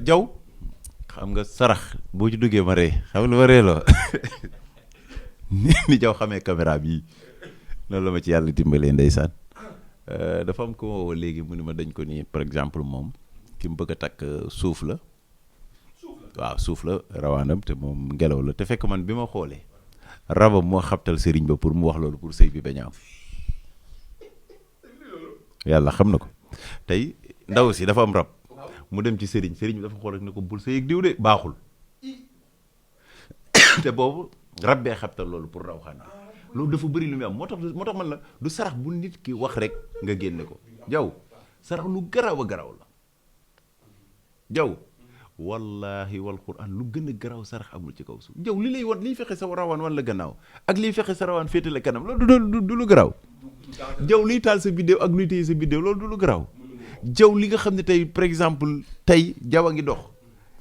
Jaw xam nga sarax boo ci duggee ma ree xam nga lu ma reeloo ni jaw xamee caméra bii loolu la ma ci yàlla dimbalee ndeysaan. Dafa am ko ma woo léegi mu ni ma dañ ko nii par exemple moom ki mu bëgg a takk suuf la waaw suuf la rawaanam te moom ngelaw la te fekk man bi ma xoolee rabam moo xabtal sëriñ ba pour mu wax loolu pour sëy bi bañ a am yàlla xam na ko tey ndaw si dafa am rab mu dem ci sëriñ bi dafa xool rek ne ko bul sëy ak diw de baaxul te boobu rab bee xabtal loolu pour raw xaan loolu dafa bëri lu muy am moo tax man la du sarax bu nit ki wax rek nga génne ko jaw sarax lu garaaw a garaaw la jaw wallahi wal quran lu gën a garaaw sarax amul ci kaw suuf jaw li lay wan liy fexe sa rawaan wan la gannaaw ak liy fexe sa rawaan féete la kanam loolu du lu garaaw jaw liy taal sa biddéew ak luy téye sa biddéew loolu du lu garaaw jaw li nga xam ne tey par exemple tey jaw a ngi dox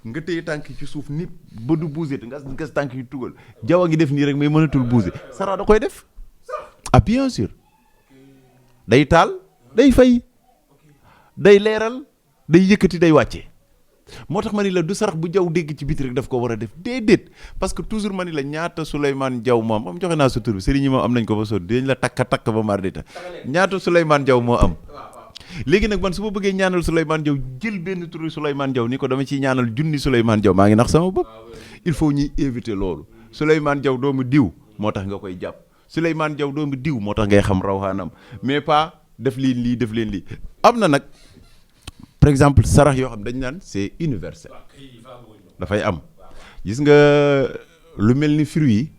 nga téye tànk ci suuf nit ba du bouger te nga tànk yu tugal jaw a ngi def nii rek mais mënatul bouger sarax da koy def ah bien sûr day taal day fay day leeral day yëkkati day wàcce moo tax ma ni la du sarax bu jaw dégg ci biti rek daf ko war a def déedéet parce que toujours ma ni la ñaata Souleymane Diaw moom am joxe naa sa tur bi sëriñ ñi moom am nañ ko ba sot dañ la takk ba mar dita ñaata Souleymane Diaw moo am léegi nag man su ma bëggee ñaanal Souleymane Diaw jël benn turu Souleymane Diaw ni ko dama ciy ñaanal junni Souleymane Diaw maa ngi nax sama bopp il faut ñuy éviter loolu Souleymane Diaw doomu diw moo tax nga koy jàpp Souleymane Diaw doomu diw moo tax ngay xam rawxaanam mais pas def leen lii am na nag par exemple sarax yoo xam dañ naan c'est universel dafay am gis nga lu mel ni fruits yi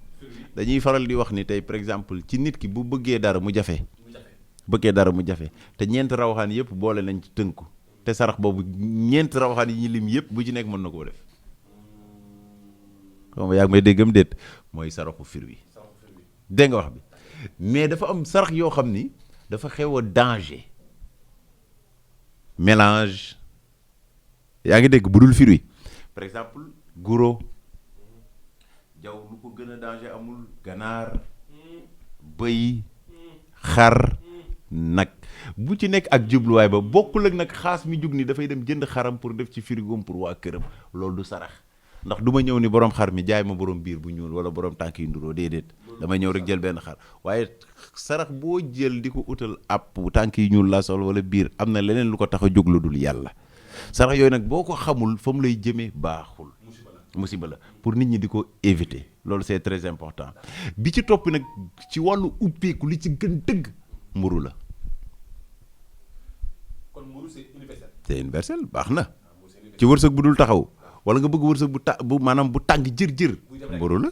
dañuy faral di wax ni tey par exemple ci nit ki bu bëggee dara mu jafe te ñeent rawaxaan yëpp boole nañ ci tënku te sarax boobu ñeent rawaxaan yi ñu lim yëpp bu ci nekk mën na koo def xam nga yaa ngi may déggam déet mooy saraxu fruits dégg nga wax bi mais dafa am sarax yoo xam ni dafa xew a danger mélange yaa ngi dégg bu dul fruit par exemple guro jaw lu ko gën a danger amul ganaar bëy xar nag bu ci nekk ak jubluwaay ba bokkul ak nag xaas mi jug ni dafay dem jënd xaram pour def ci frigoom pour waa këram loolu du sarax ndax du ma ñëw ni borom xar mi jaay ma borom biir bu ñuul wala borom tànk yu nduroo déedéet damay ñëw rek jël benn xar waaye sarax boo jël di ko utal àpp tànk yi ñuul la sol wala biir am na leneen lu ko tax a jóg lu dul yàlla sarax yooyu nag boo ko xamul fa mu lay jëmee baaxul musiba la pour nit ñi di ko éviter loolu c'est très important bi ci topp nag ci wàllu ubbeeku li ci gën dëgg mburu la kon mburu c'est universel baax na ci wërsëg bu dul taxaw wala nga bëgg wërsëg bu maanaam bu tàng jër mburu la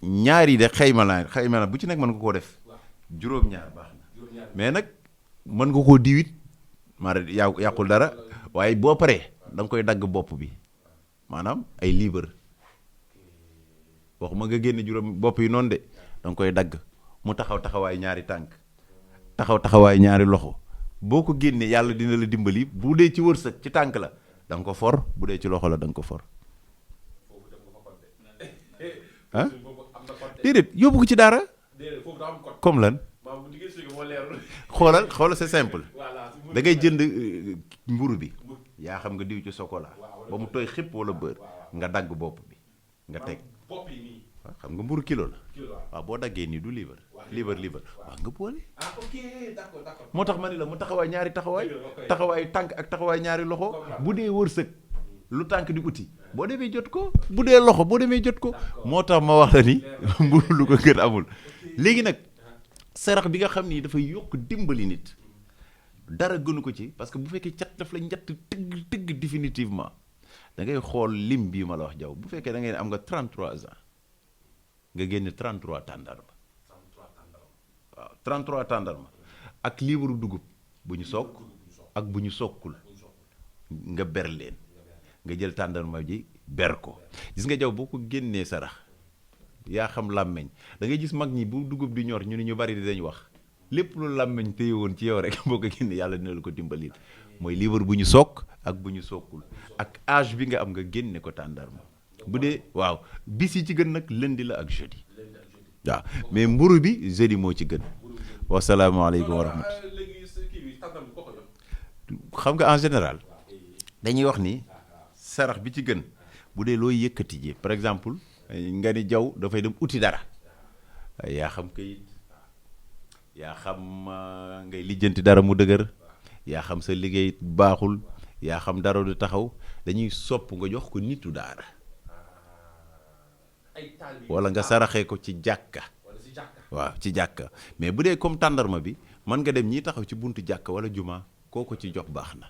ñaar yi de xayma la bu ci nekk mën nga koo def juróom-ñaar baax na mais nag mën nga koo diwit maanaam yàqul dara waaye boo paree da nga koy dagg bopp bi maanaam ay libre waxuma nga génne juróom bopp yi noonu de da nga koy dagg mu taxawaay ñaari tànk taxawaay ñaari loxo boo ko génnee yàlla dina la dimbali bu dee ci wërsëg ci tànk la da nga ko for bu dee ci loxo la da nga ko for ah déedéet yóbbu ko ci dara comme lan xoolal c'est simple da ngay jënd mburu bi yaa xam nga diw ci chocolat ba mu tooy xëpp wala beurre nga dagg bopp bi nga teg xam nga mburu kilo la waaw boo daggee nii du libre waaw nga boole moo tax ma ni la mu taxawaay ñaari taxawaay tànk ak taxawaay ñaari loxo bu dee wërsëg lu tànk di uti boo demee jot ko bu dee loxo boo demee jot ko moo tax ma wax la ni mburu lu ko gën amul léegi nag sarax bi nga xam ni dafay yokk dimbali nit dara gënu ko ci parce que bu fekkee cat daf la njatt tëgg définitivement da ngay xool lim bii ma la wax jaw bu fekkee da ngay am nga 33 ans nga génne 33 tàndarma waaw 33 tàndarma ak liibaru dugub bu ñu soog ak bu ñu soggul nga ber leen nga jël tàndarma ji ber ko gis nga jaw boo ko génnee sarax yaa xam làmmeñ da ngay gis mag ñi bu dugub di ñor ñu bari di dañ wax lépp lu làmmeñ téye woon ci yow rek boo ko génnee yàlla dina la ko dimbalil mooy liibar bu ñu soog ak bu ñu soggul ak âge bi nga am nga génne ko tàndarma bu dee waaw bis yi ci gën nag lundi la ak jeudi waaw mais mburu bi jeudi moo ci gën wasalaamaaleykum wa rahmatulah xam nga en général dañuy wax ni sarax bi ci gën bu dee looy yëkkati ji par exemple nga ni jaw dafay dem uti dara yaa xam kayit yaa xam ngay lijjanti dara mu dëgër yaa xam sa liggéey baaxul yaa xam dara du taxaw dañuy sopp nga jox ko nitu daara wala nga saraxee ko ci jàkka waaw ci jàkka mais bu dee comme tàndarma bi mën nga dem ñi taxaw ci buntu jàkka wala juma koo ko ci jox baax na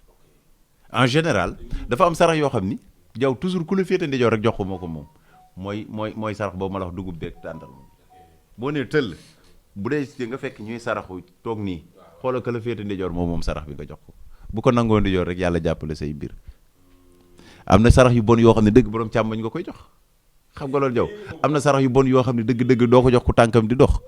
en général dafa am sarax yoo xam ni jaw toujours ku la féete ndijoor rek jox ko moo ko moom mooy sarax boobu ma la wax dugub beeg tàndarma boo nee tëll bu dee nga fekk ñuy saraxu toog nii xoolal ka la féete ndijoor moom sarax bi nga jox ko bu ko nangoo ndijoor rek yàlla jàppale say mbir am na sarax yu bon yoo xam ne dëgg borom càmmoñ nga koy jox xam nga loolu jaw am na sarax yu bon yoo xam ne dëgg doo ko jox ku tànkam di dox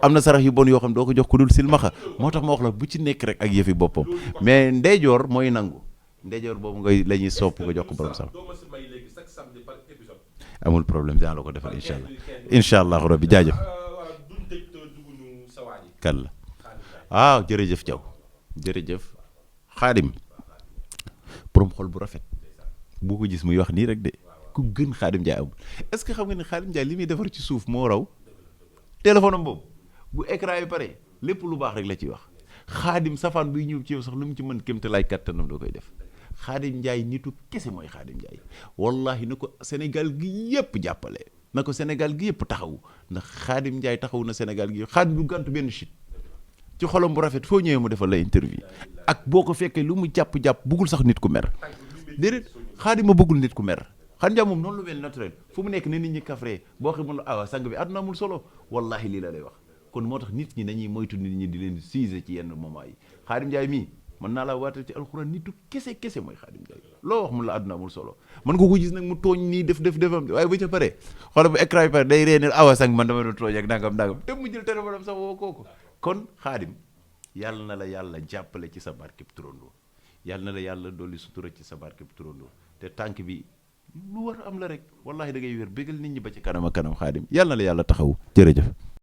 am na sarax yu bon yoo xam ne doo ko jox ku dul silmaxa moo tax ma wax la bu ci nekk rek ak yëfi boppam mais ndeyjoor mooy nangu ndeyjoor boobu ngay la ñuy sopp nga jox ko borom sax amul problème dinaa la ko defal incha allah rabbi jaajëf kan la jërëjëf jaw jërëjëf xaadim borom xol bu rafet boo ko gis muy wax nii rek de ku gën Xaadim Njaay amul est-ce que xam nga ne Xaadim Njaay li muy defar ci suuf moo raw téléphone am boobu bu écran yi pare lépp lu baax rek la ciy wax xaadim safaan buy ñëw ci yow sax lu mu ci mën kémte laay kattanam doo koy def Xaadim Njaay nitu kese mooy Xaadim Njaay wallahi na ko Sénégal gi yëpp jàppale na ko Sénégal gi yëpp taxaw ndax Xaadim Njaay taxaw na Sénégal gi xaadim du gàntu benn shit ci xolam bu rafet foo ñëwee mu defal la interview ak boo ko fekkee lu mu jàpp-jàpp bëggul sax nit ku mer déedéet xaadim ma bëggul nit ku mer Xaadim Njaay moom noonu lu mel naturel fu mu nekk ne nit ñi kafree boo xam ne sang bi àdduna amul solo wallahi lii la lay wax kon moo tax nit ñi dañuy moytu nit ñi di leen siise ci yenn moment yi Xaadim Njaay mii mën naa laa waatal ci alxuraan nitu kese mooy Xaadim Njaay loo wax mun la àdduna amul solo mën nga ko gis nag mu tooñ nii defam waaye bu ca pare xoolal bu écran yi pare day reenel sang man dama doon tooñ ak nangam te mu jël téléphone am sax woo kooku kon Xaadim yàlla na la yàlla jàppale ci sa barkeb turandoo yàlla na la yàlla dolli sutura ci sa barkeb turandoo te tànk bi lu war am la rek wallahi da ngay wér bégal nit ñi ba ci kanam a kanam Xaadim yàlla na la yàlla taxawu jërëjëf